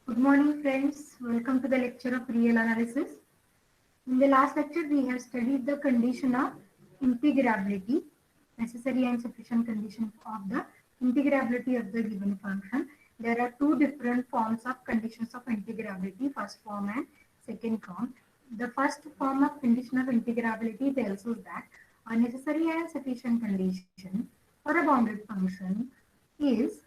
Good morning, friends. Welcome to the lecture of real analysis. In the last lecture, we have studied the condition of integrability, necessary and sufficient condition of the integrability of the given function. There are two different forms of conditions of integrability, first form and second form. The first form of condition of integrability tells us that a necessary and sufficient condition for a bounded function is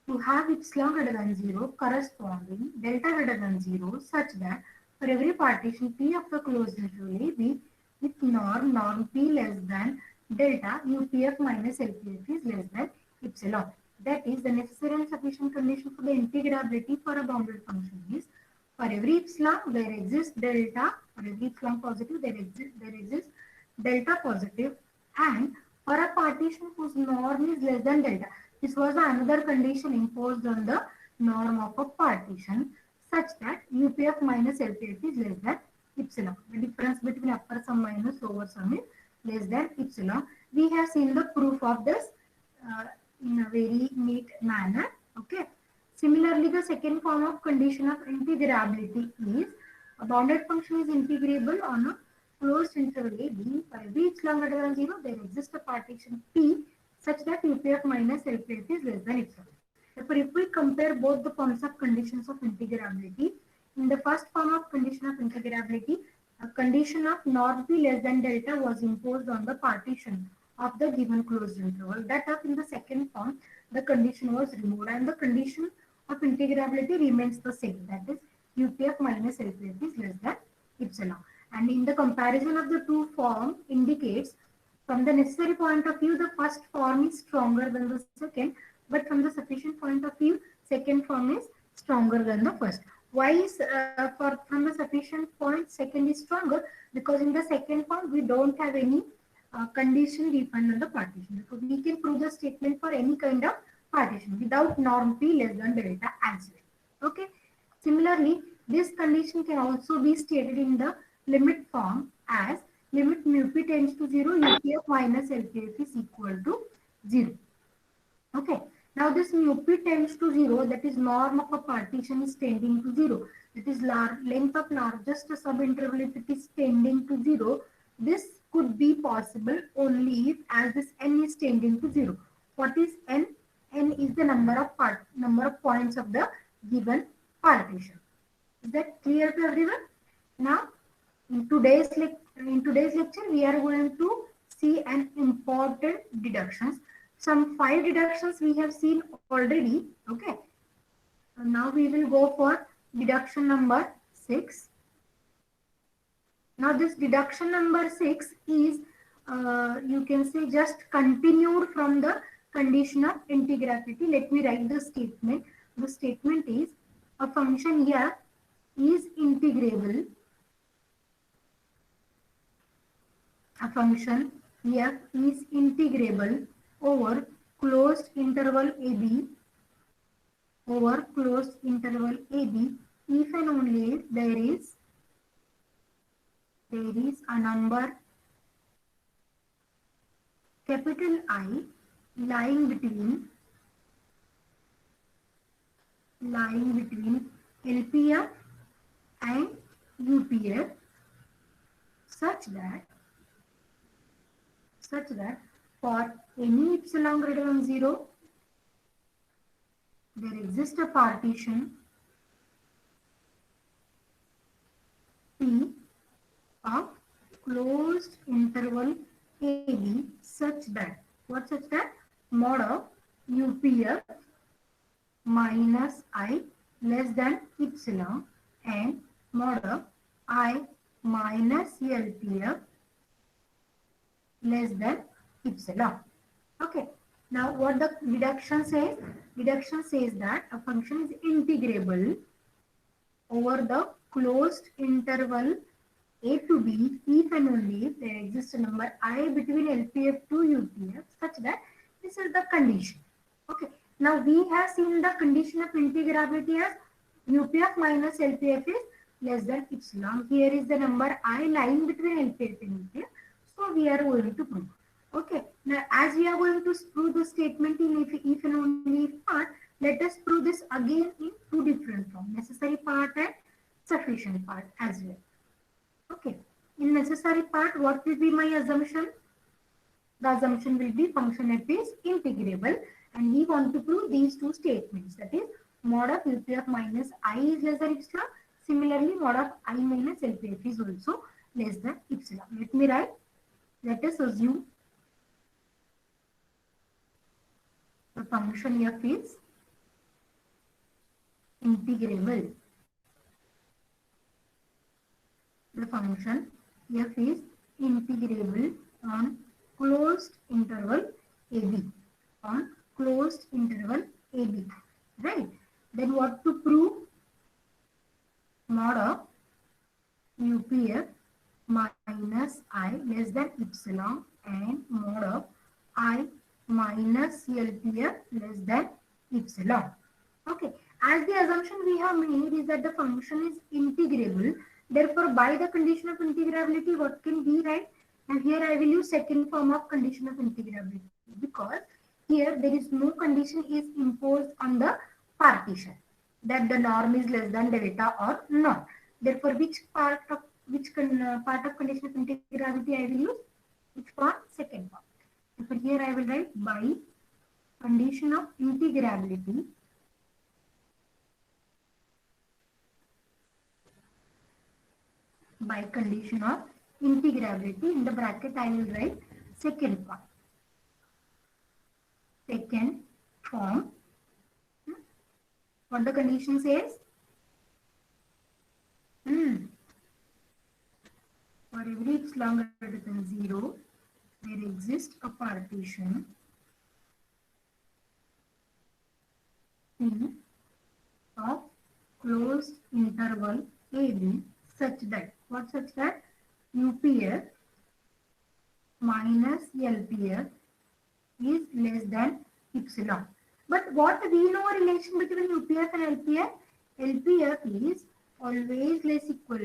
to have epsilon greater than 0 corresponding delta greater than 0 such that for every partition P of the closed interval AB with norm P less than delta UPF minus LPF is less than epsilon. That is the necessary and sufficient condition for the integrability for a bounded function is for every epsilon there exists delta, for every epsilon positive there exists delta positive, and for a partition whose norm is less than delta. This was another condition imposed on the norm of a partition such that UPF minus LPF is less than epsilon. The difference between upper sum minus lower sum is less than epsilon. We have seen the proof of this in a very neat manner. Okay. Similarly, the second form of condition of integrability is a bounded function is integrable on a closed interval a b. For every epsilon greater than 0, there exists a partition P such that UPF minus LPF is less than epsilon. Therefore, if we compare both the forms of conditions of integrability, in the first form of condition of integrability, a condition of norm P less than delta was imposed on the partition of the given closed interval. That of in the second form, the condition was removed and the condition of integrability remains the same. That is, UPF minus LPF is less than epsilon. And in the comparison of the two forms indicates from the necessary point of view, the first form is stronger than the second, but from the sufficient point of view, second form is stronger than the first. Why is from the sufficient point, second is stronger? Because in the second form, we don't have any condition defined on the partition. So we can prove the statement for any kind of partition without norm P less than delta as well. Okay. Similarly, this condition can also be stated in the limit form as limit mu p tends to 0, UPF minus LPF is equal to 0. Okay. Now this mu p tends to 0, that is norm of a partition is tending to 0. That is length of largest subinterval if it is tending to 0. This could be possible only if as this n is tending to 0. What is n? N is the number of points of the given partition. Is that clear to everyone? Now, in today's lecture, we are going to see an important deductions. Some 5 deductions we have seen already. Okay. So now we will go for deduction number 6. Now this deduction number 6 is you can say just continued from the condition of integrability. Let me write the statement. The statement is a function here is integrable. A function f is integrable over closed interval AB if and only if there is a number capital I lying between LPF and UPF such that for any epsilon greater than 0, there exists a partition P of closed interval AB such that mod of UPF minus I less than epsilon and mod of I minus LPF less than epsilon. Okay. Now what the deduction says? Deduction says that a function is integrable over the closed interval a to b if and only if there exists a number I between LPF to UPF such that this is the condition. Okay. Now we have seen the condition of integrability as UPF minus LPF is less than epsilon. Here is the number I lying between LPF and UPF. So we are going to prove. Okay. Now as we are going to prove the statement in if and only if part, let us prove this again in two two different forms, necessary part and sufficient part as well. Okay. In necessary part, what will be my assumption? The assumption will be function f is integrable, and we want to prove these two statements. That is, mod of UPF minus I is less than epsilon. Similarly, mod of I minus LPF is also less than epsilon. Let me write. Let us assume the function f is integrable. The function f is integrable on closed interval AB. On closed interval AB. Right? Then what to prove? Mod of UPF minus I less than epsilon and mod of I minus LPF less than epsilon. Okay. As the assumption we have made is that the function is integrable. Therefore, by the condition of integrability, what can we write? And here I will use second form of condition of integrability, because here there is no condition is imposed on the partition that the norm is less than delta or not. Therefore, which part of condition of integrability I will use? Which form? Second form. Therefore, here I will write by condition of integrability. By condition of integrability, in the bracket I will write second form. Second form. What the condition says? For every epsilon greater than 0, there exists a partition P of closed interval AB such that, what such that? UPF minus LPF is less than epsilon. But what we know relation between UPF and LPF? LPF is always less equal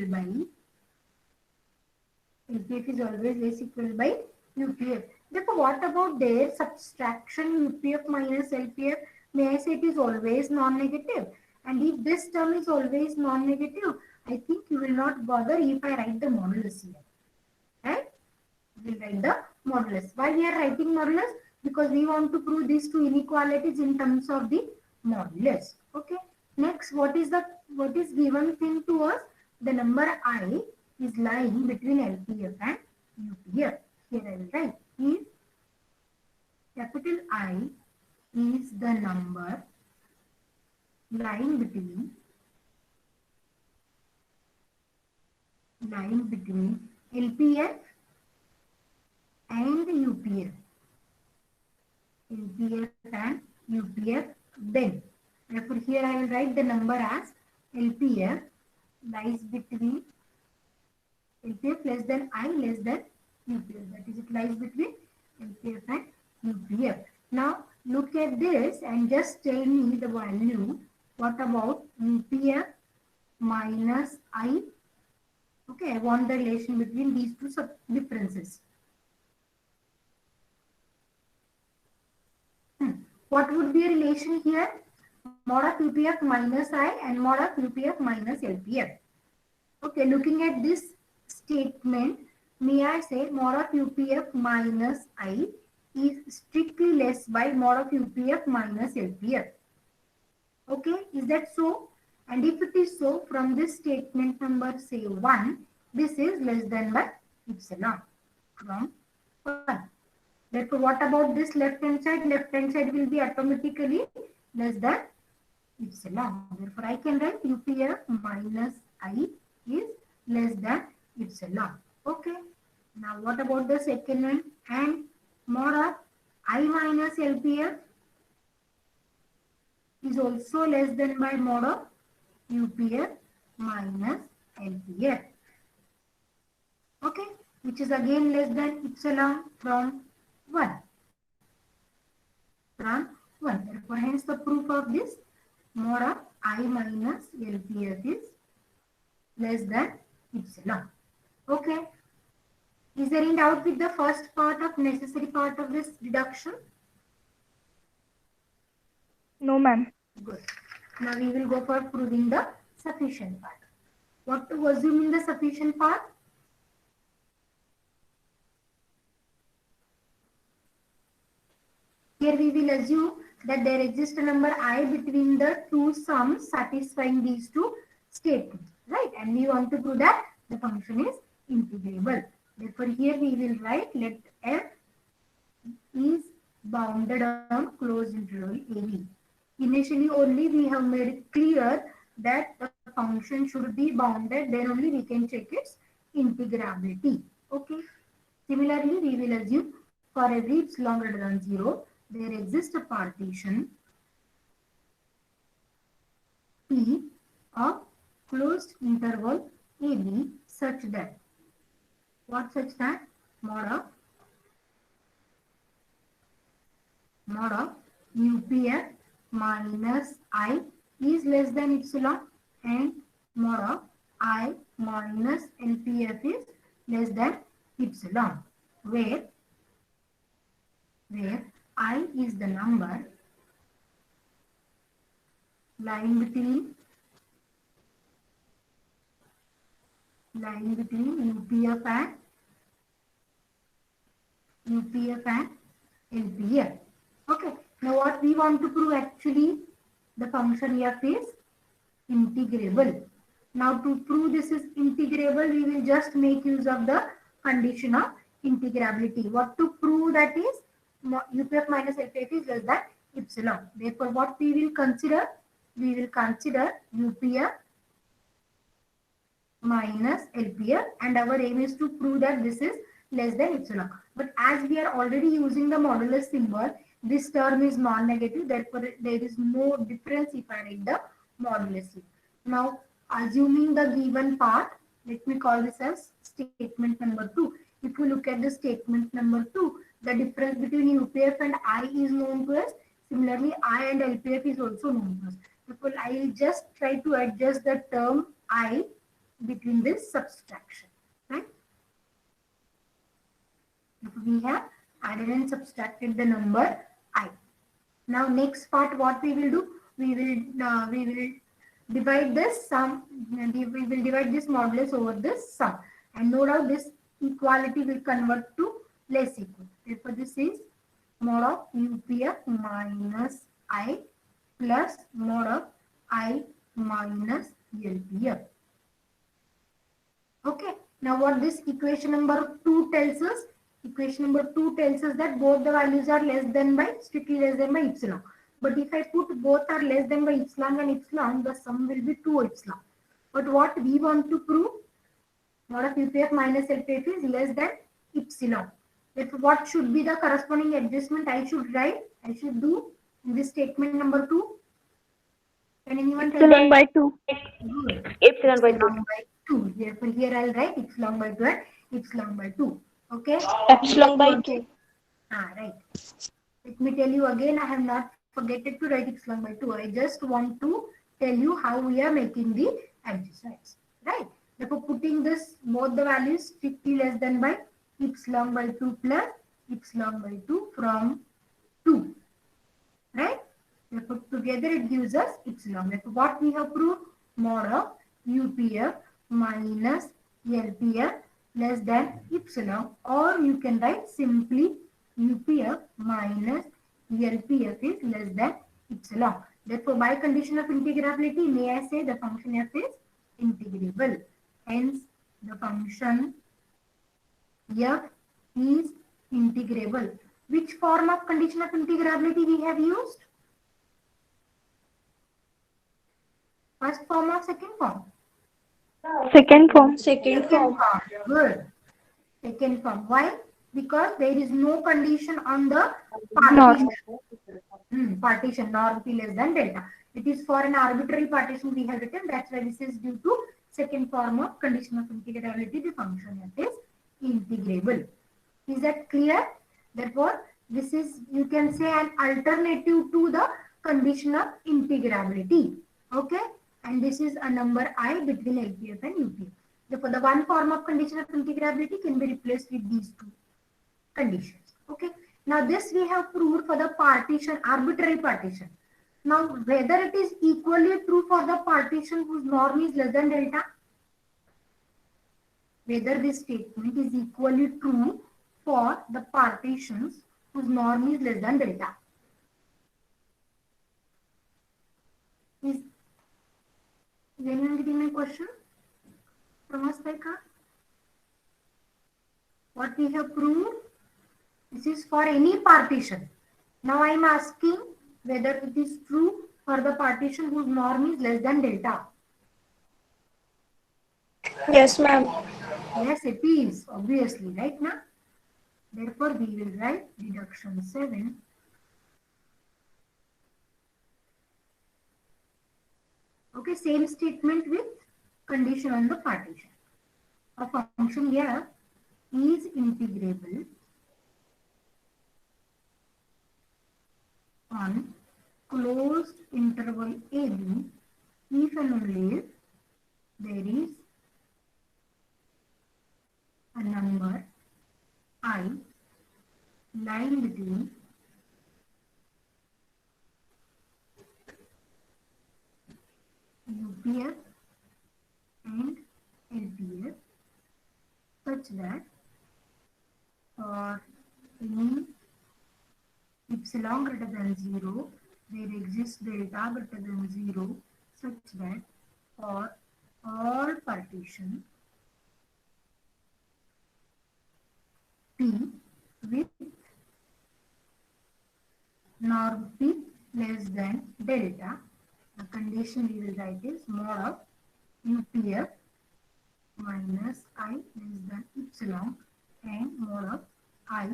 by UPF. Therefore, what about their subtraction UPF minus LPF? May I say it is always non-negative? And if this term is always non-negative, I think you will not bother if I write the modulus here. Right? We will write the modulus. Why we are writing modulus? Because we want to prove these two inequalities in terms of the modulus. Okay. Next, what is given thing to us? The number I is lying between LPF and UPF. Here I will write is capital I is the number lying between LPF and UPF. LPF and UPF then. Therefore, here I will write the number as LPF lies between LPF less than I less than UPF. That is, it lies between LPF and UPF. Now, look at this and just tell me the value. What about UPF minus I? Okay, I want the relation between these two differences. What would be a relation here? Mod of UPF minus I and mod of UPF minus LPF. Okay, looking at this statement, may I say mod of UPF minus I is strictly less by mod of UPF minus LPF. Okay, is that so? And if it is so, from this statement number say 1, this is less than by epsilon from 1. Therefore, what about this left hand side? Left hand side will be automatically less than epsilon. Therefore, I can write UPF minus I is less than epsilon. Okay. Now, what about the second one? And mod of I minus LPF is also less than by mod of UPF minus LPF. Okay. Which is again less than epsilon from 1. From 1. Therefore, hence the proof of this mod of I minus LPF is less than epsilon. Okay. Is there any doubt with the first part of necessary part of this deduction? No, ma'am. Good. Now, what about the second part? What is given thing to us? The number I is lying between LPF and UPF. Okay, is that so? And if it is so, from this statement, may I say mod of UPF minus I and mod of UPF minus LPF. No, ma'am. Good. Now we will go for proving the sufficient part. What to assume in the sufficient part? Here we will assume that there exists a number I between the two sums satisfying these two statements, right? And we want to prove that the function is integrable. Therefore, here we will write let f is bounded on closed interval AB. Initially, only we have made it clear that the function should be bounded, then only we can check its integrability. Okay. Similarly, we will assume for every epsilon greater than 0, there exists a partition P of closed interval AB such that, what such that? Mod of UPF minus I is less than epsilon and mod of I minus LPF is less than epsilon, where I is the number lying between UPF and LPF. Okay. Now what we want to prove, actually the function f is integrable. Now to prove this is integrable, we will just make use of the condition of integrability. What to prove that is UPF minus LPF is less than epsilon. Therefore, what we will consider? We will consider UPF minus LPF, and our aim is to prove that this is less than epsilon. But as we are already using the modulus symbol, this term is non-negative, therefore there is no difference if I write the modulus symbol. Now, assuming the given part, let me call this as statement number 2. If you look at the statement number 2, the difference between UPF and I is known to us. Similarly, I and LPF is also known to us. Therefore, I will just try to adjust the term I between this subtraction, right? We have added and subtracted the number I. Now next part, what we will do? We will divide this sum. We will divide this modulus over this sum, and no doubt this equality will convert to less equal. Therefore, this is mod of UPF minus I plus mod of I minus LPF. Okay. Now what this equation number 2 tells us? Equation number 2 tells us that both the values are less than by, strictly less than by epsilon. But if I put both are less than by epsilon and epsilon, the sum will be 2 epsilon. But what we want to prove? Mod of UPF minus LPF is less than epsilon. Therefore, what should be the corresponding adjustment I should write? I should do in this statement number 2. Can anyone tell me? Epsilon by 2. Good. Epsilon by 2. By 2. Therefore, here I'll write epsilon by 2 and epsilon by 2. Okay. Epsilon by 2. Right. Let me tell you again, I have not forgotten to write epsilon by 2. I just want to tell you how we are making the adjustments. Right. Therefore, putting this both the values strictly less than by epsilon by 2 plus epsilon by 2 from 2. Right. Therefore, together it gives us epsilon. Therefore, what we have proved? Mod of UPF minus LPF less than epsilon, or you can write simply UPF minus LPF is less than epsilon. Therefore, by condition of integrability, may I say the function f is integrable. Hence, the function f is integrable. Which form of condition of integrability we have used? First form or second form? Second form. Second form. Good. Second form. Why? Because there is no condition on the partition. Partition norm p less than delta. It is for an arbitrary partition we have written. That's why this is due to second form of condition of integrability. The function f is integrable. Is that clear? Therefore, this is, you can say, an alternative to the condition of integrability. Okay. And this is a number I between LPF and UPF. Therefore, the one form of condition of integrability can be replaced with these two conditions. Okay. Now, this we have proved for the partition, arbitrary partition. Now, whether it is equally true for the partition whose norm is less than delta, whether this statement is equally true for the partitions whose norm is less than delta. Is anyone getting my question? Thomas Pekka? What we have proved? This is for any partition. Now I am asking whether it is true for the partition whose norm is less than delta. Yes, ma'am. Yes, it is, obviously, right now? Therefore, we will write deduction 7. Okay, same statement with condition on the partition. A function here is integrable on closed interval AB if and only if there is a number I lying between UPF and LPF such that for any epsilon greater than 0, there exists delta greater than 0 such that for all partition P with norm P less than delta, the condition we will write is mod of UPF minus I less than epsilon and mod of I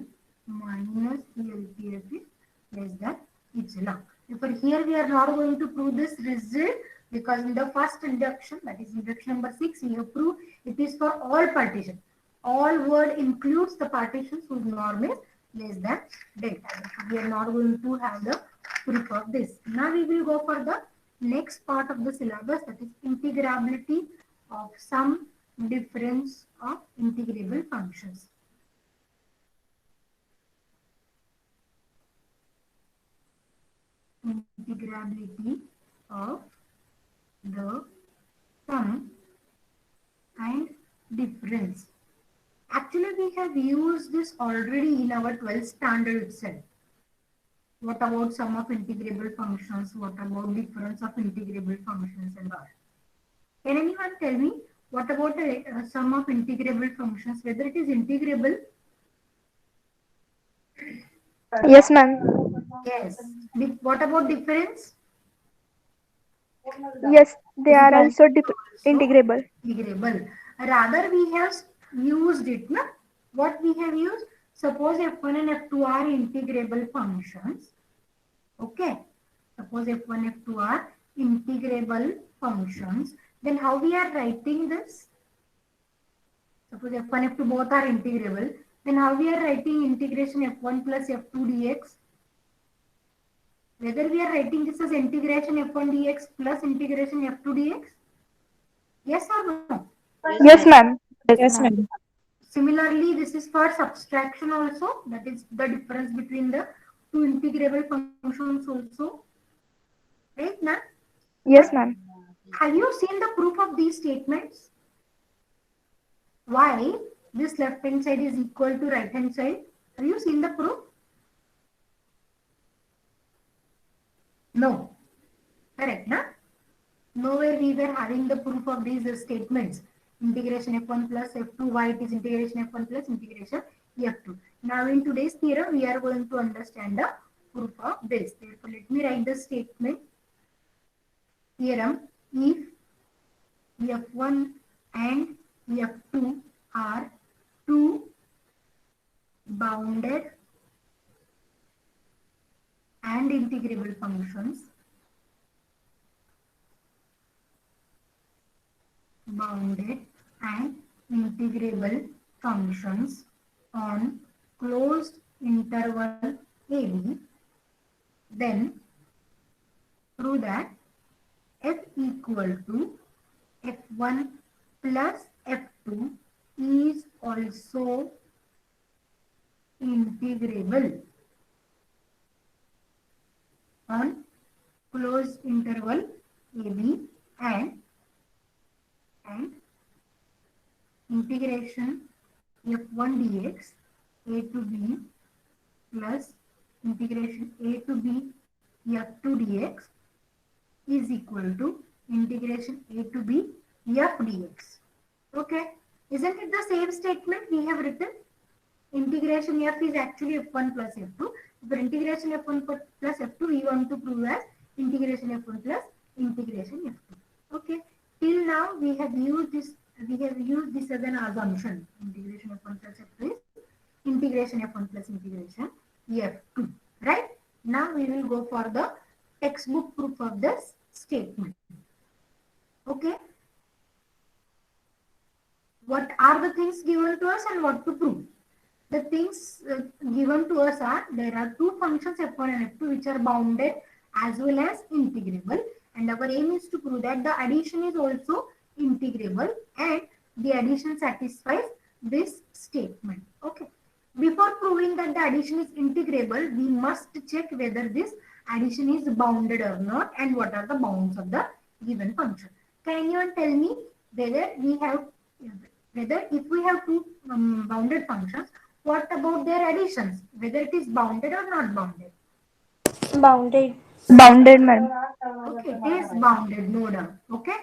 minus LPF is less than epsilon. Therefore, here we are not going to prove this result because in the first induction, that is induction number 6, we have proved it is for all partitions. All word includes the partitions whose norm is less than delta. Therefore, we are not going to have the proof of this. Now we will go for the next part of the syllabus, that is integrability of some difference of integrable functions. Integrability of the sum and difference. Actually, we have used this already in our 12th standard itself. What about sum of integrable functions? What about difference of integrable functions and all? Can anyone tell me what about a sum of integrable functions? Whether it is integrable? Yes, ma'am. Yes. What about difference? Yes, they are also Also integrable. integrable. Rather, we have used it. No? What we have used? Suppose f1 and f2 are integrable functions. Okay. Suppose f1, f2 are integrable functions. Then how we are writing this? Suppose f1, f2 both are integrable. Then how we are writing integration f1 plus f2 dx? Whether we are writing this as integration f1 dx plus integration f2 dx? Yes or no? Yes, ma'am. Yes, ma'am. Similarly, this is for subtraction also. That is the difference between the two integrable functions also. Right now? Yes, ma'am. Have you seen the proof of these statements? Why this left hand side is equal to right hand side? Have you seen the proof? No. Correct, na? Nowhere we were having the proof of these statements. Integration f1 plus f2, why it is integration f1 plus integration f2. Now in today's theorem, we are going to understand the proof of this. Therefore, let me write the statement. Theorem, if f1 and f2 are two bounded and integrable functions, bounded and integrable functions on closed interval AB, then prove that f equal to f1 plus f2 is also integrable on closed interval AB and integration f1 dx a to b plus integration a to b f2 dx is equal to integration a to b f dx. Okay, isn't it the same statement we have written? Integration f is actually f1 plus f2. For integration f1 plus f2, we want to prove as integration f1 plus integration f2. Okay, till now we have used this. We have used this as an assumption. Integration f1 plus f2 is integration f1 plus integration f2. Right? Now we will go for the textbook proof of this statement. Okay. What are the things given to us and what to prove? The things given to us are, there are two functions f1 and f2 which are bounded as well as integrable, and our aim is to prove that the addition is also integrable and the addition satisfies this statement. Okay. Before proving that the addition is integrable, we must check whether this addition is bounded or not and what are the bounds of the given function. Can anyone tell me whether if we have two bounded functions, what about their additions? Whether it is bounded or not bounded? Bounded. Bounded, ma'am. Okay, it is bounded, no doubt. Okay.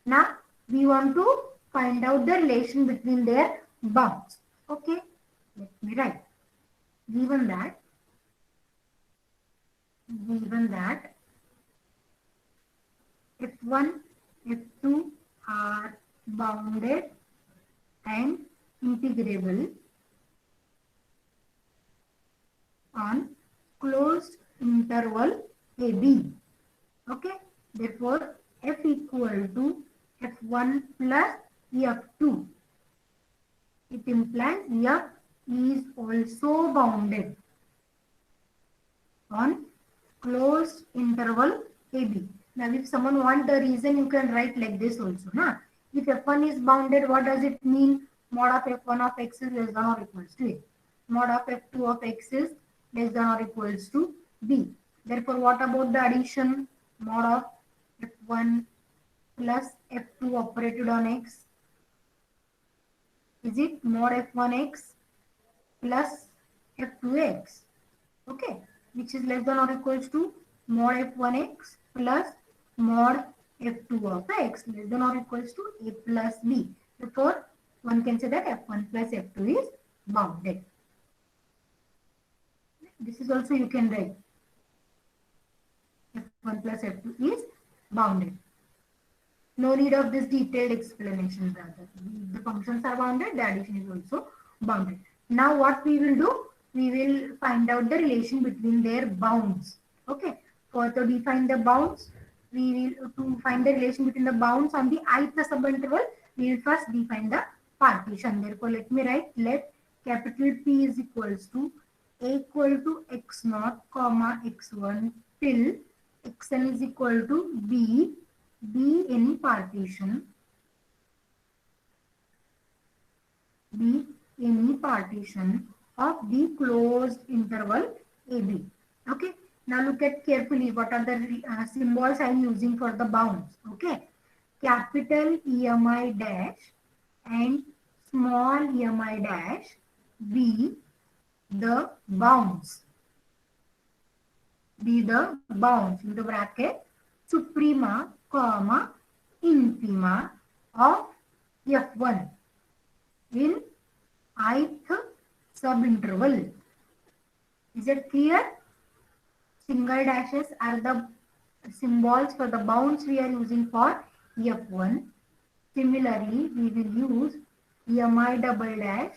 Now we want to find out the relation between their bounds. Okay. Let me write. Given that f1, f2 are bounded and integrable on closed interval AB. Okay. Therefore, f equal to f1 plus f2. It implies f is also bounded on closed interval AB. Now, if someone wants the reason, you can write like this also. Na? If f1 is bounded, what does it mean? Mod of f1 of x is less than or equals to a. Mod of f2 of x is less than or equals to b. Therefore, what about the addition? Mod of f1 plus f2 operated on x. Is it mod f1x plus f2x? Okay, which is less than or equals to mod f1x plus mod f2 of x less than or equals to a plus b. Therefore, one can say that f1 plus f2 is bounded. This is also you can write. f1 plus f2 is bounded. No need of this detailed explanation rather. The functions are bounded, the addition is also bounded. Now what we will do? We will find out the relation between their bounds. Okay. To define the bounds, we will to find the relation between the bounds on the ith subinterval, we will first define the partition. Therefore, let me write, let capital P is equals to a equal to x0 comma x1 till xn is equal to b, be any partition of the closed interval AB. Okay. Now look at carefully what are the symbols I am using for the bounds. Okay. Capital EMI dash and small EMI dash be the bounds. In the bracket suprema comma infima of f1 in ith subinterval. Is it clear? Single dashes are the symbols for the bounds we are using for f1. Similarly, we will use EMI double dash,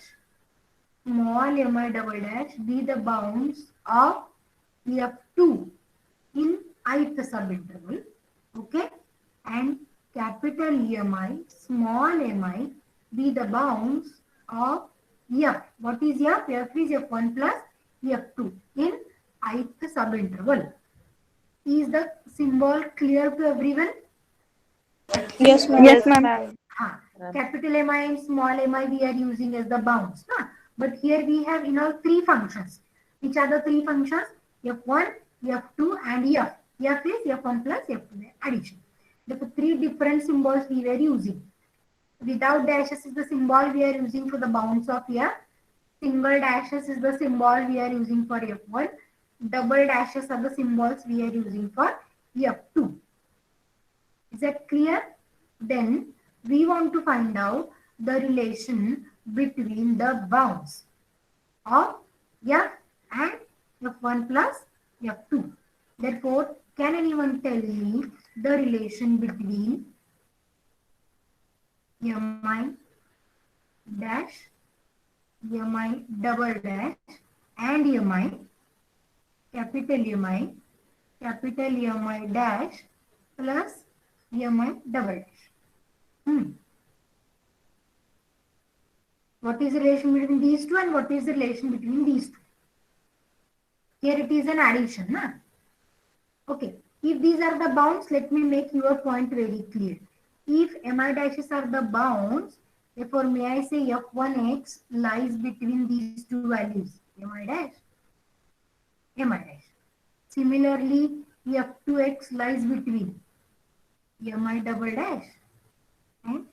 small EMI double dash be the bounds of f2 in ith subinterval. Okay, and capital EMI, small mi be the bounds of f. What is f? F is f1 plus f2 in ith subinterval. Is the symbol clear to everyone? Yes, ma'am. Yes, ma'am. Capital Mi and small mi we are using as the bounds. But here we have in all three functions. Which are the three functions? F1, F2 and F. F is F1 plus F2 addition. The three different symbols we were using. Without dashes is the symbol we are using for the bounds of F. Single dashes is the symbol we are using for F1. Double dashes are the symbols we are using for F2. Is that clear? Then we want to find out the relation between the bounds of F and F1 plus F2. Therefore, can anyone tell me the relation between Mi dash, Mi double dash and Mi, capital Mi dash plus Mi double dash? What is the relation between these two and what is the relation between these two? Here it is an addition. Na? Okay. If these are the bounds, let me make your point very clear. If Mi dashes are the bounds, therefore may I say F1x lies between these two values, Mi dash, Mi dash. Similarly, F2x lies between Mi double dash and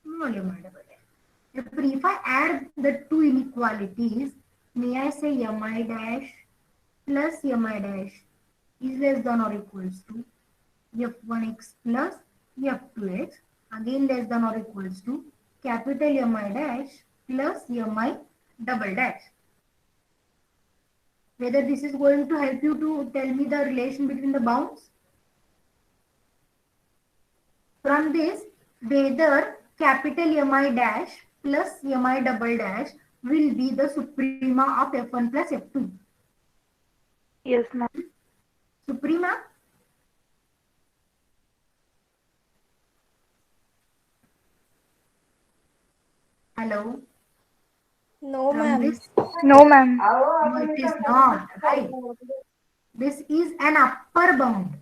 small Mi double dash. Therefore, if I add the two inequalities, may I say Mi dash plus Mi dash is less than or equals to F1x plus F2x, again less than or equals to capital Mi dash plus Mi double dash. Whether this is going to help you to tell me the relation between the bounds? From this, whether capital Mi dash plus Mi double dash will be the suprema of F1 plus F2. Yes, ma'am. Suprema? Hello? No, From ma'am. this, No, ma'am. no, it is not, right? This is an upper bound.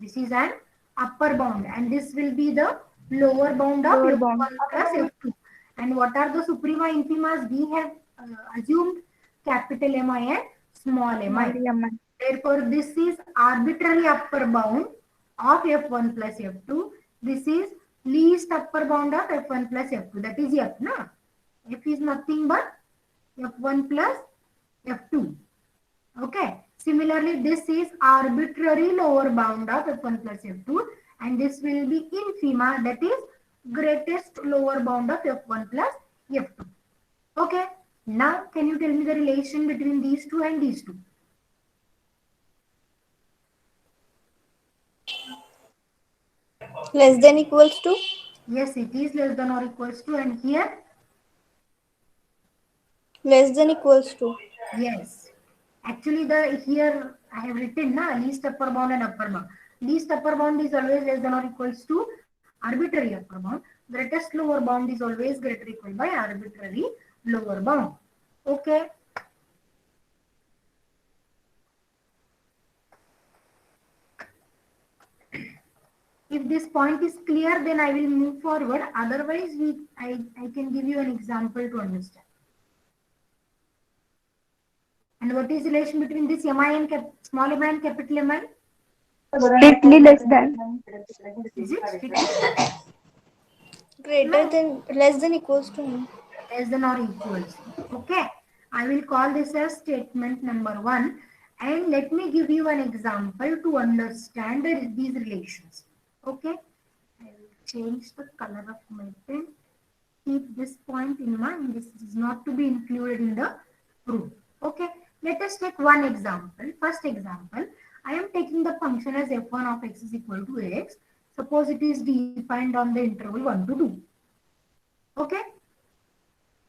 This is an upper bound and this will be the lower bound of Lower F1 bound. plus F2. And what are the suprema infimas? We have assumed capital Mi and small Small mi. mi. Therefore, this is arbitrary upper bound of F1 plus F2. This is least upper bound of F1 plus F2. That is F. Na? F is nothing but F1 plus F2. Okay. Similarly, this is arbitrary lower bound of F1 plus F2 and this will be infima, that is greatest lower bound of F1 plus F2. Okay. Now, can you tell me the relation between these two and these two? Less than equals to? Yes, it is less than or equals to, and here? Less than equals to. Yes. Actually, here I have written least upper bound and upper bound. Least upper bound is always less than or equals to arbitrary upper bound. Greatest lower bound is always greater or equal by arbitrary lower bound. Okay. If this point is clear, then I will move forward. Otherwise, I can give you an example to understand. And what is the relation between this Mi and small mi and capital Mi? Strictly less than. Is it strictly? Greater than, less than equals to. Less than or equals. Okay. I will call this as statement number 1. And let me give you an example to understand these relations. Okay. I will change the color of my pen. Keep this point in mind. This is not to be included in the proof. Okay. Let us take one example. First example. I am taking the function as f1 of x is equal to x. Suppose it is defined on the interval 1 to 2. Okay.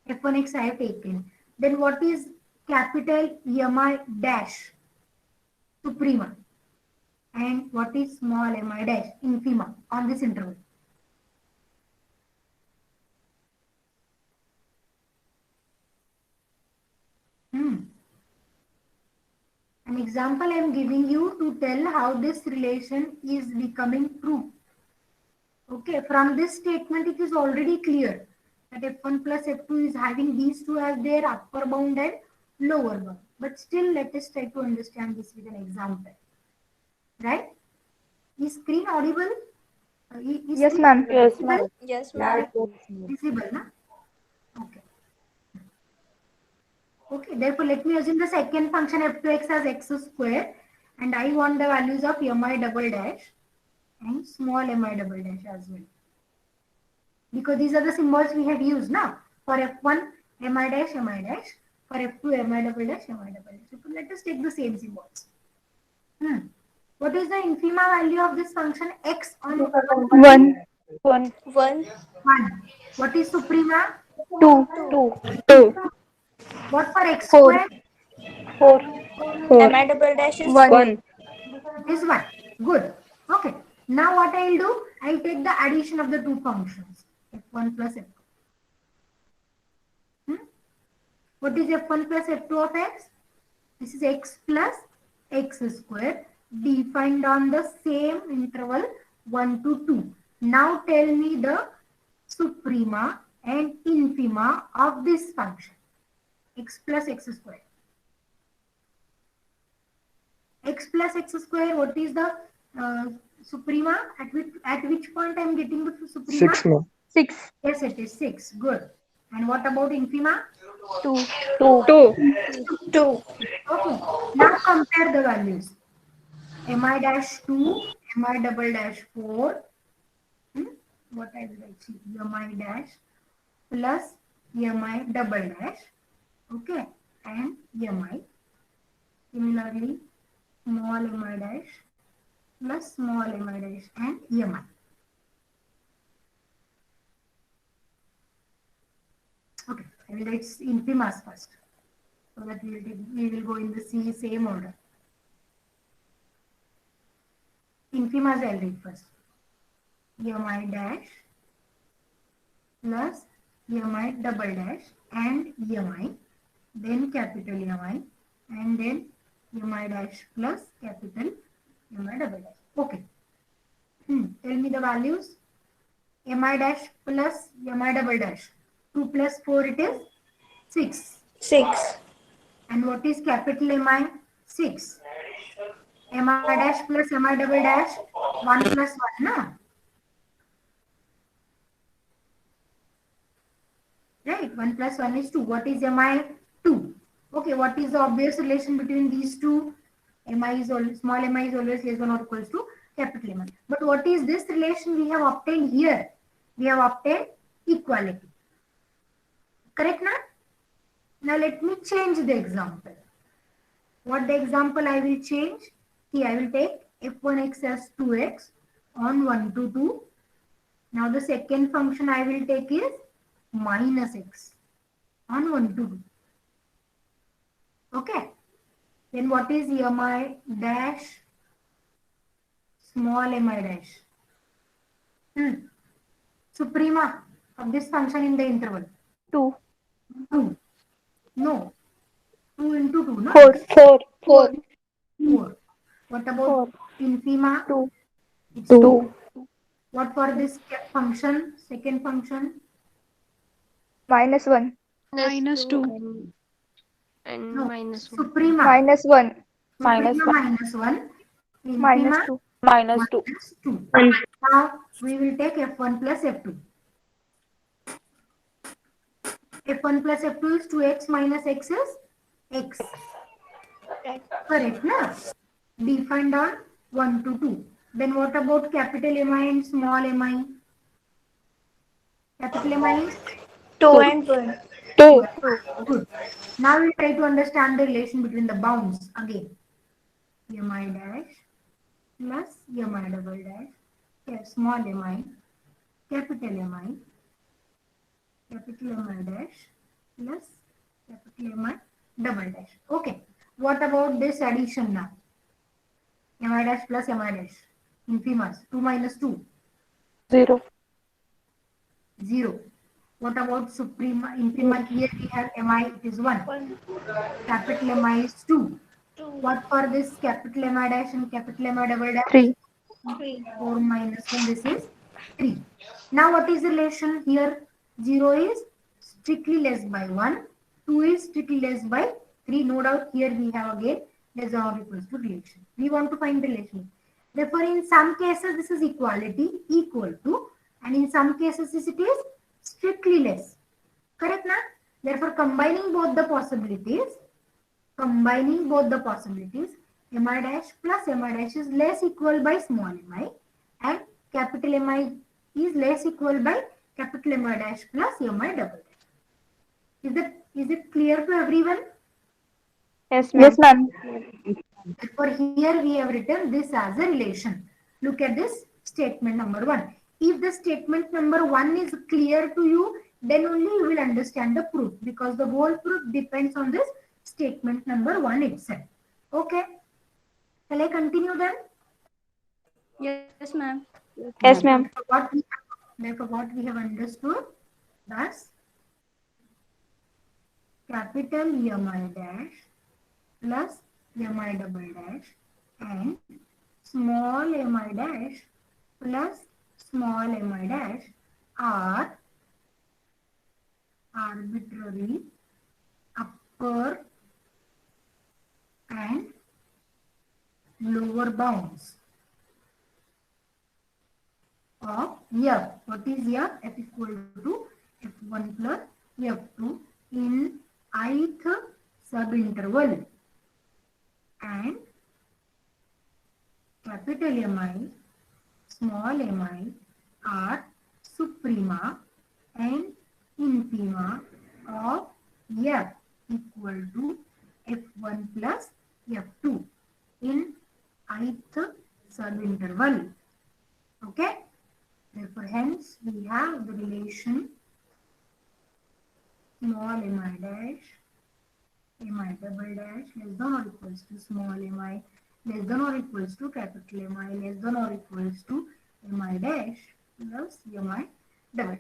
F1x I have taken. Then what is capital Mi dash? Suprema. And what is small mi dash? Infima on this interval. An example I am giving you to tell how this relation is becoming true. Okay, from this statement it is already clear that F1 plus F2 is having these two as their upper bound and lower bound. But still let us try to understand this with an example. right? Is screen audible? Is Yes, screen ma'am. Yes, visible? ma'am. Yes, ma'am. Visible, na? Okay. Okay, therefore let me assume the second function f2x as x square, and I want the values of mi double dash and small mi double dash as well. Because these are the symbols we have used now. For f1, mi dash, for f2, mi double dash, mi double dash. So let us take the same symbols. What is the infima value of this function x on 1, 1, 1, 1? What is suprema? 2, 2, 2, What for x 4, square? 4, 4, mi double dash is 1, 4. 1. Is 1. Good. Okay. Now what I'll do? I'll take the addition of the two functions. f1 plus f2. What is f1 plus f2 of x? This is x plus x square defined on the same interval 1 to 2. Now tell me the suprema and infima of this function. X plus x square. X plus x square, what is the suprema? At which point I am getting the suprema? 6, ma'am. 6, Yes, it is 6. Good. And what about infima? 2, 2, 2, 2. Okay. Now compare the values. Mi dash 2, mi double dash 4. What I will write? Mi dash plus mi double dash. Okay. And mi. Similarly, small mi dash plus small mi dash and mi. Okay. I will write infimas first. So that we will go in the same order. Infimas I'll read first. Mi dash plus mi double dash and mi, then capital Mi, and then mi dash plus capital mi double dash. Okay. Tell me the values. Mi dash plus mi double dash. 2 plus 4 it is 6. 6. And what is capital Mi? 6. Mi dash plus mi double dash 1 plus 1, na? Right? 1 plus 1 is 2. What is mi? 2. Okay, what is the obvious relation between these two? Mi is always, small mi is always less than or equals to capital Mi. But what is this relation we have obtained here? We have obtained equality. Correct, na? Now let me change the example. What the example I will change? See, I will take f1x as 2x on 1 to 2. Now the second function I will take is minus x on 1 to 2. Okay. Then what is mi dash small mi dash? Suprema of this function in the interval. 2, 2. No. 2 into 2, no? 4, 4, 4, 4. What about 4, infima? 2, It's 2, 2. What for this function? Second function? minus 1, minus 2 and No. minus 1. Suprema. minus 1, minus Suprema 1, minus 1. minus Infima 2, minus 2, minus 2. Now we will take f1 plus f2. f1 plus f2 is 2x minus x is x. Correct, na? Defined on 1 to 2. Then what about capital Mi and small mi? Capital Mi is 2 and 1. 2, 2, good. Now we try to understand the relation between the bounds again. Mi dash plus mi double dash. Yeah, small mi, capital Mi dash plus capital Mi double dash. Okay. What about this addition now? Mi dash plus mi dash. Infimas. 2 minus 2. 0, 0. What about suprema? Infima here we have mi, it is 1. Capital Mi is 2. What for this capital Mi dash and capital Mi double dash? 3, 4 minus 1, this is 3. Now what is the relation here? 0 is strictly less by 1. 2 is strictly less by 3. No doubt here we have again less than or equals to relation. We want to find relation. Therefore, in some cases, this is equality equal to, and in some cases, it is strictly less. Correct, na? Therefore, combining both the possibilities, mi dash plus mi dash is less equal by small mi, and capital Mi is less equal by capital Mi dash plus Mi double dash. Is it clear to everyone? Yes, Yes, ma'am. ma'am. Therefore, here we have written this as a relation. Look at this statement number 1. If the statement number 1 is clear to you, then only you will understand the proof, because the whole proof depends on this statement number 1 itself. Okay. Shall I continue then? Yes, ma'am. Yes, ma'am. Therefore, what we have understood, thus capital Mi dash plus Mi double dash and small mi dash plus small mi dash are arbitrary upper and lower bounds of f. What is f? F equal to f1 plus f2 in ith subinterval, and capital Mi, small mi are suprema and infima of f equal to f1 plus f2 in ith subinterval. Okay. Therefore, hence we have the relation small mi dash, mi double dash less than or equals to small mi less than or equals to capital Mi less than or equals to mi dash plus mi double dash.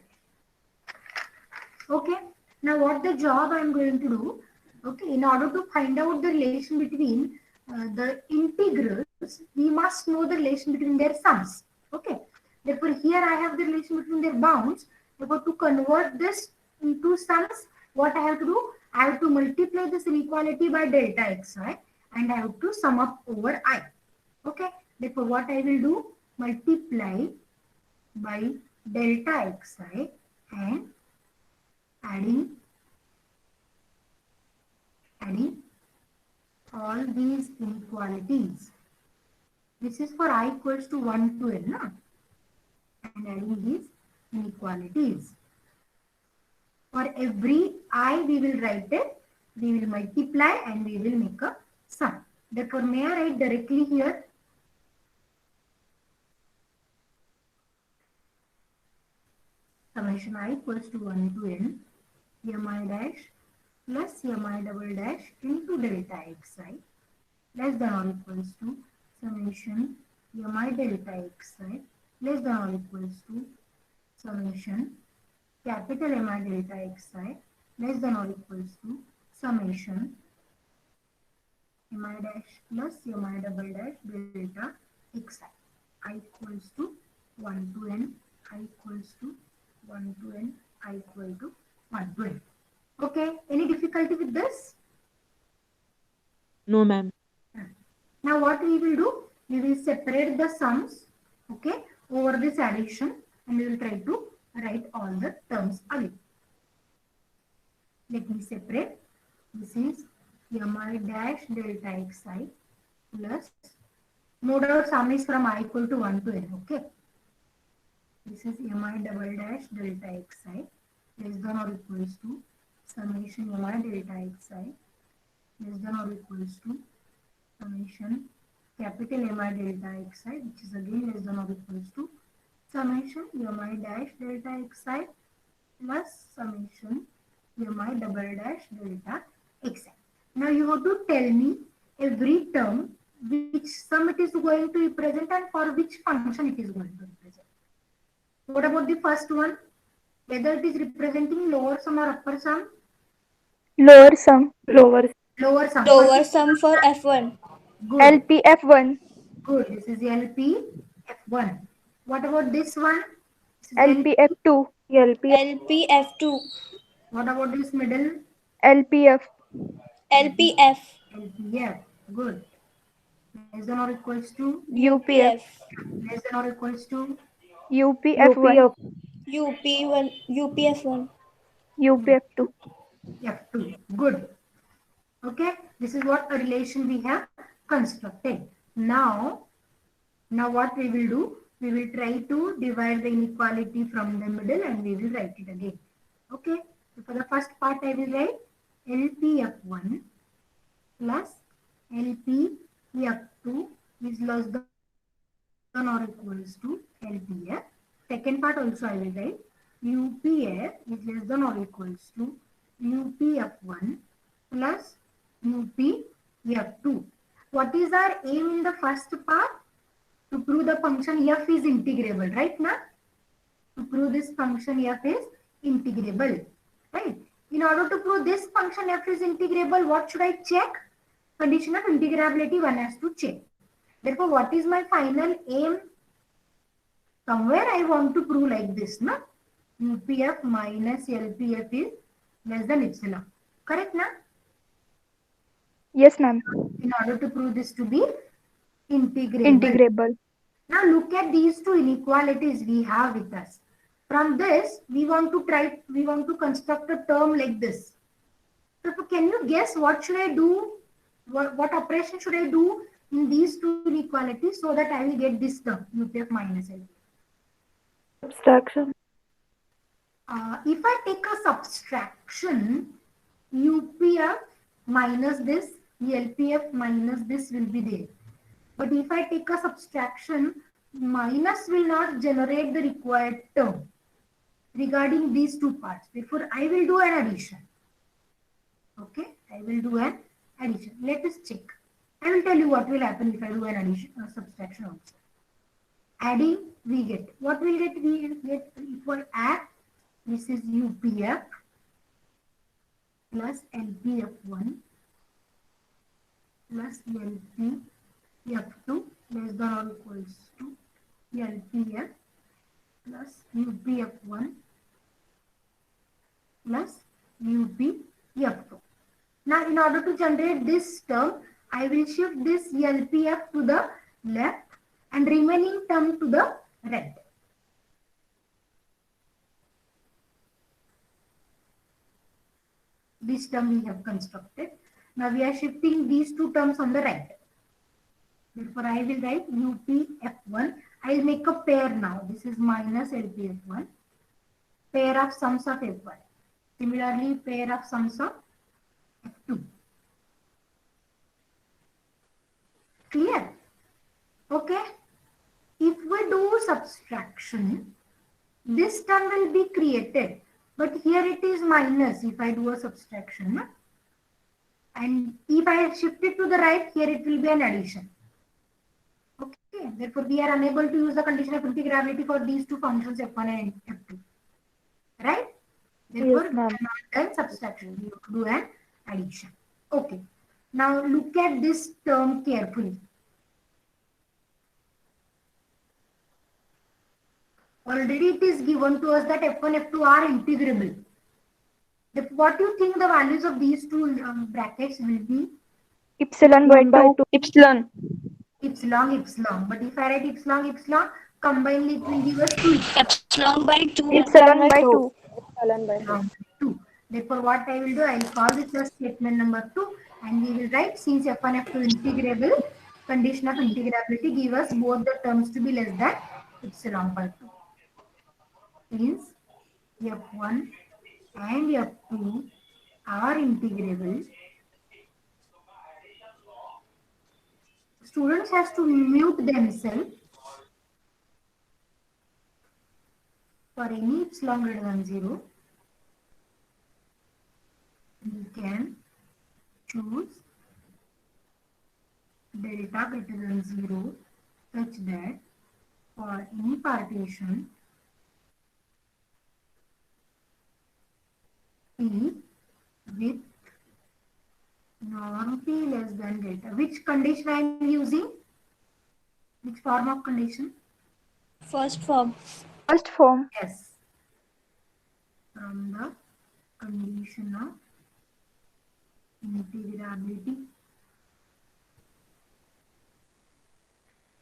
Okay. Now, what the job I am going to do? Okay. In order to find out the relation between the integrals, we must know the relation between their sums. Okay. Therefore, here I have the relation between their bounds. Therefore, to convert this into sums, what I have to do? I have to multiply this inequality by delta xi and I have to sum up over I. Okay. Therefore, what I will do? Multiply by delta xi and adding all these inequalities. This is for I equals to 1 to n, no? And adding these inequalities. For every I, we will write it, we will multiply and we will make a sum. Therefore, may I write directly here? Summation I equals to 1 to n, mi dash plus mi double dash into delta xi less than or equals to summation mi delta xi less than or equals to summation capital Mi delta xi less than or equals to summation Mi dash plus Mi double dash delta xi. I equals to 1 to n, I equals to 1 to n, I equal to 1 to n. Okay, any difficulty with this? No, ma'am. Now what we will do? We will separate the sums, okay, over this addition, and we will try to write all the terms again. Let me separate. This is Mi dash delta xi plus, no doubt sum is from I equal to 1 to n, okay. This is Mi double dash delta xi less than or equals to summation Mi delta xi less than or equals to summation capital Mi delta xi, which is again less than or equals to summation Mi dash delta xi plus summation Mi double dash delta xi. Now you have to tell me every term which sum it is going to represent and for which function it is going to represent. What about the first one? Whether it is representing lower sum or upper sum? Lower sum. Lower. Lower sum. Lower sum for F1. Good. LPF1. Good. This is LP F1. What about this one? This is LPF2. LP. LPF2. What about this middle? LPF. LPF. LPF. Good. less than or equals to, UPF. less than or equals to, UPF1. UP1, UPF1. UPF2. F2. Good. Okay, this is what a relation we have constructed. Now what we will do, we will try to divide the inequality from the middle and we will write it again. Okay, so for the first part I will write LPF1 plus LPF2 is less than or equals to LPF. Second part also I will write UPF is less than or equals to UPF1 plus UPF2. What is our aim in the first part? To prove the function f is integrable, right now? To prove this function f is integrable, right? In order to prove this function f is integrable, what should I check? Condition of integrability one has to check. Therefore, what is my final aim? Somewhere I want to prove like this, no? UPF minus LPF is less than epsilon. Correct, na? Yes, ma'am. In order to prove this to be integrable. Integrable. Now look at these two inequalities we have with us. From this, we want to construct a term like this. So can you guess what should I do? What operation should I do in these two inequalities so that I will get this term, UPF minus LPF? Subtraction. If I take a subtraction, UPF minus this, LPF minus this will be there. But if I take a subtraction, minus will not generate the required term regarding these two parts. Therefore, I will do an addition. Okay, I will do an addition. Let us check. I will tell you what will happen if I do an addition or subtraction also. Adding, we get. What will get? We get equal add. This is UPF plus LPF1 plus LPF2 less than or equals to LPF plus UPF1 plus UPF2. Now, in order to generate this term, I will shift this LPF to the left and remaining term to the right. This term we have constructed. Now we are shifting these two terms on the right. Therefore, I will write UPF1. I will make a pair now. This is minus LPF1. Pair of sums of F1. Similarly, pair of sums of F2. Clear? Okay. If we do subtraction, this term will be created. But here it is minus if I do a subtraction. No? And if I shift it to the right, here it will be an addition. Okay. Therefore, we are unable to use the condition of integrability for these two functions F1 and F2. Right? Therefore, Yes, we ma'am. cannot do subtraction. We have to do an addition. Okay. Now look at this term carefully. Already it is given to us that F1, F2 are integrable. What do you think the values of these two brackets will be? Epsilon by 2. Epsilon. Epsilon. But if I write epsilon, combined it will give us 2 Epsilon by 2. Epsilon by 2. epsilon by 2. Therefore, what I will do, I will call this as statement number 2 and we will write since F1, F2 integrable, condition of integrability give us both the terms to be less than epsilon by 2. Since F1 and F2 are integrable, students has to mute themselves for any epsilon greater than 0. You can choose delta greater than 0 such that for any partition P with norm P less than delta. Which condition I am using? Which form of condition? First form. First form. Yes. From the condition of integrability.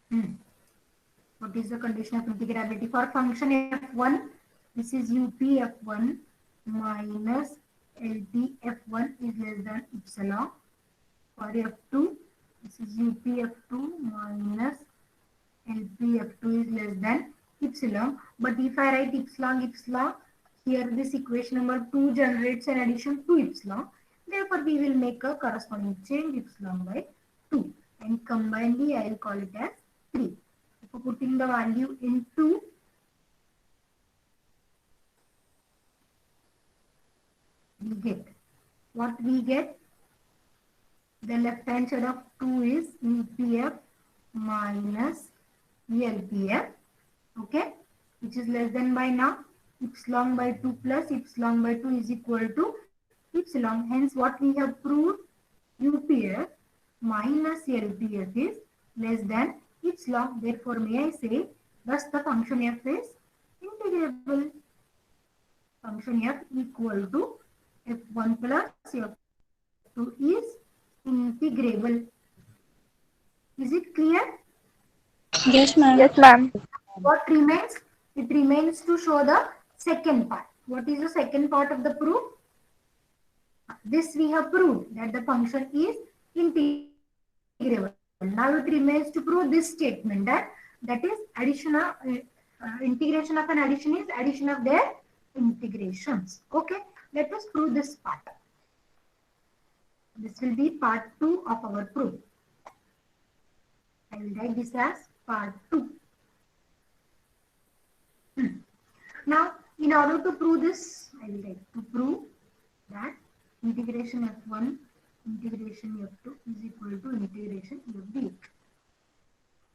What is the condition of integrability for function f1? This is up f1 minus LP f1 is less than epsilon. For f2, this is up f2 minus LP f2 is less than epsilon. But if I write epsilon, here this equation number 2 generates an addition to epsilon. Therefore, we will make a corresponding change epsilon by 2 and combinedly I will call it as 3. For putting the value into we get what we get. The left hand side of 2 is UPF minus LPF, okay, which is less than by now epsilon by 2 plus epsilon by 2 is equal to epsilon. Hence, what we have proved, UPF minus LPF is less than epsilon. Therefore, may I say, thus the function f is integrable. Function f equal to f1 plus f2 is integrable. Is it clear? Yes, ma'am. Yes, ma'am. What remains? It remains to show the second part. What is the second part of the proof? This we have proved that the function is integrable. Now it remains to prove this statement that is addition of integration of an addition is addition of their integrations. Okay, let us prove this part. This will be part 2 of our proof. I will write this as part 2. Now, in order to prove this, I will write to prove that integration f1 integration f2 is equal to integration f dx.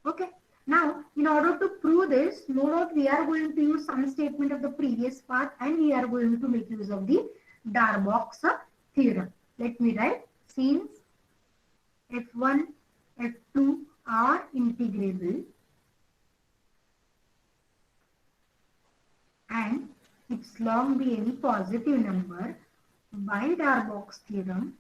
Okay. Now, in order to prove this, no doubt we are going to use some statement of the previous part and we are going to make use of the Darboux theorem. Let me write, since f1, f2 are integrable and epsilon be any positive number, by Darboux theorem,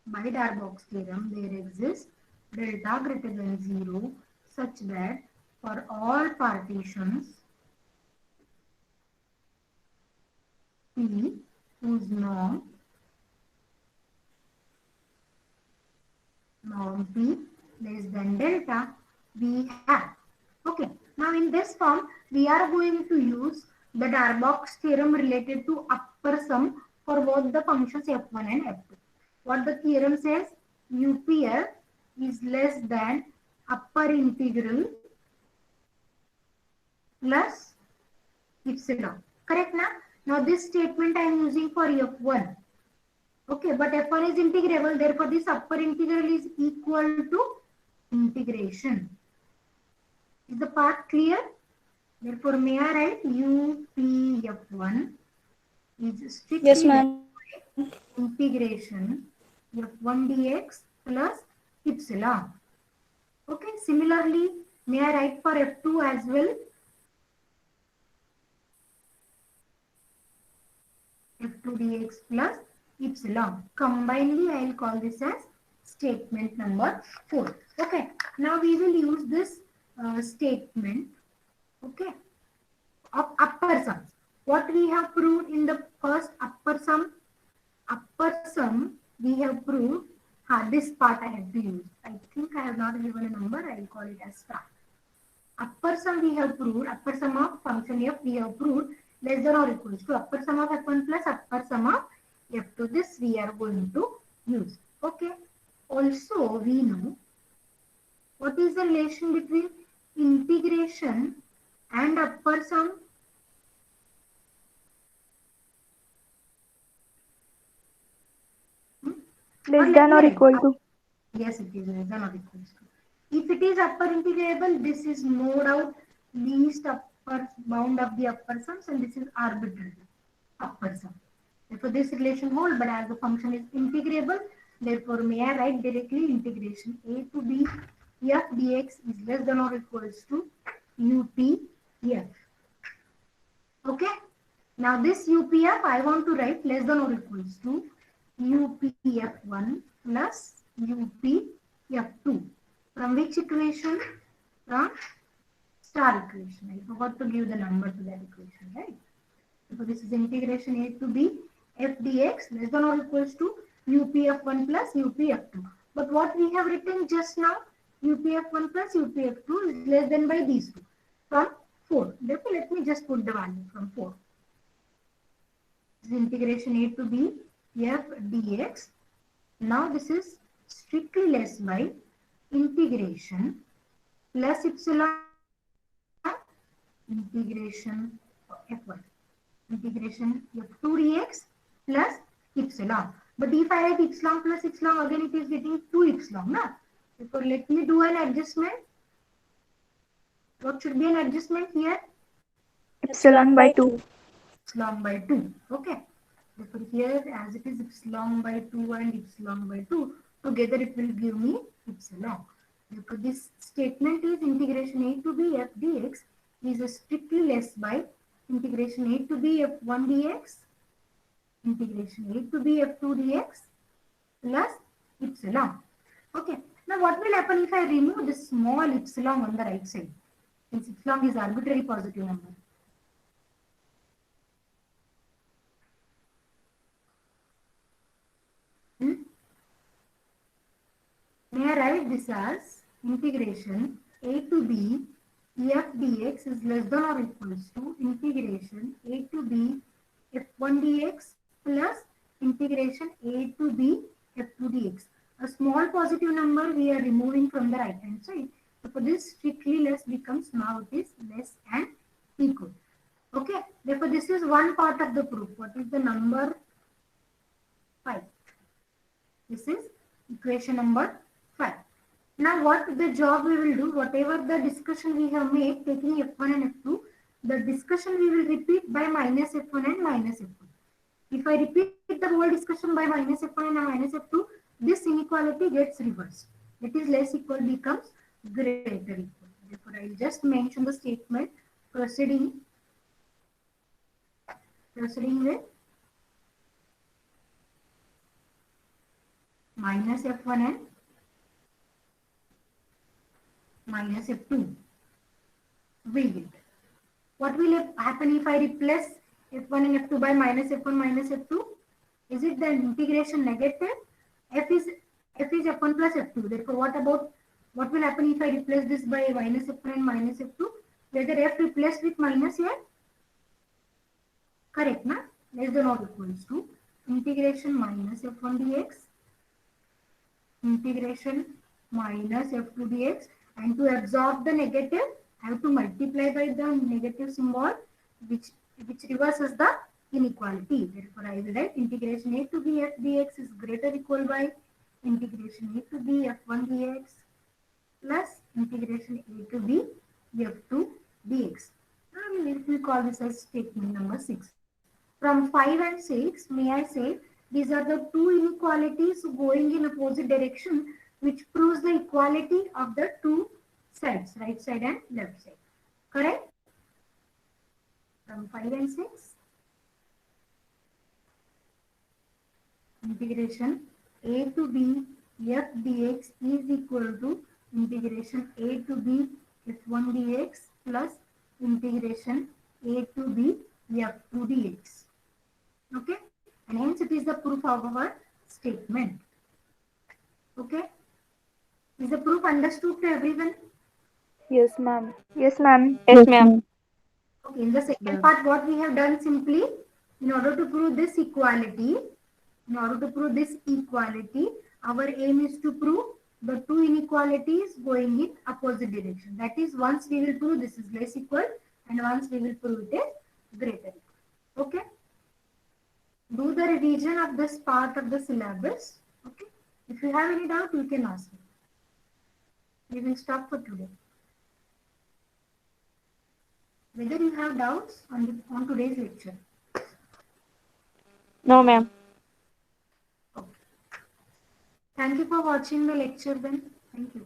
there exists delta greater than 0 such that for all partitions P whose norm P less than delta we have. Okay. Now in this form we are going to use the Darboux theorem related to upper sum for both the functions f1 and f2. What the theorem says, UPF is less than upper integral plus epsilon. Correct now? Now this statement I am using for f1. Okay, but f1 is integrable, therefore this upper integral is equal to integration. Is the part clear? Therefore, may I write UPF1 is strictly Yes, ma'am. integration f1 dx plus epsilon. Okay, similarly, may I write for f2 as well? f2 dx plus epsilon. Combinedly, I will call this as statement number 4. Okay, now we will use this statement, okay, of upper sums. What we have proved in the first upper sum we have proved, this part I have to use. I think I have not given a number, I will call it as star. Upper sum we have proved, upper sum of function f we have proved less than or equals to upper sum of f1 plus upper sum of f2. This we are going to use. Okay. Also we know what is the relation between integration and upper sum. Less than or equal to. Yes, it is less than or equals to. If it is upper integrable, this is no doubt least upper bound of the upper sums and this is arbitrary upper sum. Therefore, this relation holds, but as the function is integrable, therefore, may I write directly integration a to b f dx is less than or equals to UPF. Okay. Now, this UPF I want to write less than or equals to UPF1 plus UPF2. From which equation? From star equation. I forgot to give the number to that equation, right? So this is integration a to b f dx less than or equals to UPF1 plus UPF2. But what we have written just now, UPF1 plus UPF2 is less than by these two from 4. Therefore, let me just put the value from 4. This is integration a to b f dx. Now this is strictly less by integration plus epsilon integration f1 integration f2 dx plus epsilon. But if I write epsilon plus epsilon, again it is getting 2 epsilon. Na? Therefore, let me do an adjustment. What should be an adjustment here? Epsilon by 2. Epsilon by 2. Okay. Therefore, here as it is epsilon by 2 and epsilon by 2, together it will give me epsilon. Therefore, this statement is integration a to b f dx is strictly less by integration a to b f1 dx, integration a to b f2 dx plus epsilon. Okay. Now, what will happen if I remove this small epsilon on the right side? Since epsilon is arbitrary positive number. May I write this as integration a to b f dx is less than or equals to integration a to b f1 dx plus integration a to b f2 dx. A small positive number we are removing from the right hand side. So for this strictly less becomes now it is less and equal. Okay. Therefore, this is one part of the proof. What is the number 5? This is equation number 5. Now what the job we will do, whatever the discussion we have made taking f1 and f2, the discussion we will repeat by minus f1 and minus f2. If I repeat the whole discussion by minus f1 and minus f2, this inequality gets reversed. That is less equal becomes greater equal. Therefore, I will just mention the statement proceeding with minus f1 and minus f2 will get. What will happen if I replace f1 and f2 by minus f1 minus f2? Is it the integration negative? F is f1 plus f2. Therefore, what will happen if I replace this by minus f1 and minus f2? Whether f replaced with minus here? Correct, na? Less than or equals to integration minus f1 dx, integration minus f2 dx, and to absorb the negative, I have to multiply by the negative symbol, which reverses the inequality. Therefore, I will write integration a to b f dx is greater equal by integration a to b f1 dx plus integration a to b f2 dx. And we call this as statement number 6. From 5 and 6, may I say, these are the two inequalities going in opposite direction, which proves the equality of the two sides, right side and left side. Correct? From 5 and 6, integration a to b f dx is equal to integration a to b f1 dx plus integration a to b f2 dx. Okay? And hence it is the proof of our statement. Okay? Is the proof understood to everyone? Yes, ma'am. Yes, ma'am. Yes, ma'am. Okay, in the second part, what we have done simply, in order to prove this equality, our aim is to prove the two inequalities going in opposite direction. That is, once we will prove this is less equal, and once we will prove it is greater equal. Okay? Do the revision of this part of the syllabus. Okay? If you have any doubt, you can ask me. We will stop for today. Whether you have doubts on today's lecture? No, ma'am. Okay. Thank you for watching the lecture then. Thank you.